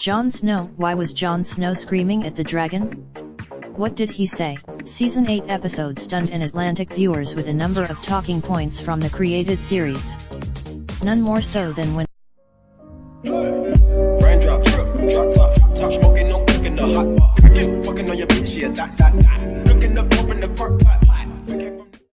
Jon Snow. Why was Jon Snow screaming at the dragon? What did he say? Season 8 episode stunned an Atlantic viewers with a number of talking points from the created series. None more so than when Raindrop, drop top, smoking, no cooking the hot pot. Fucking on your bitch, yeah, that. Looking up, open the park pot.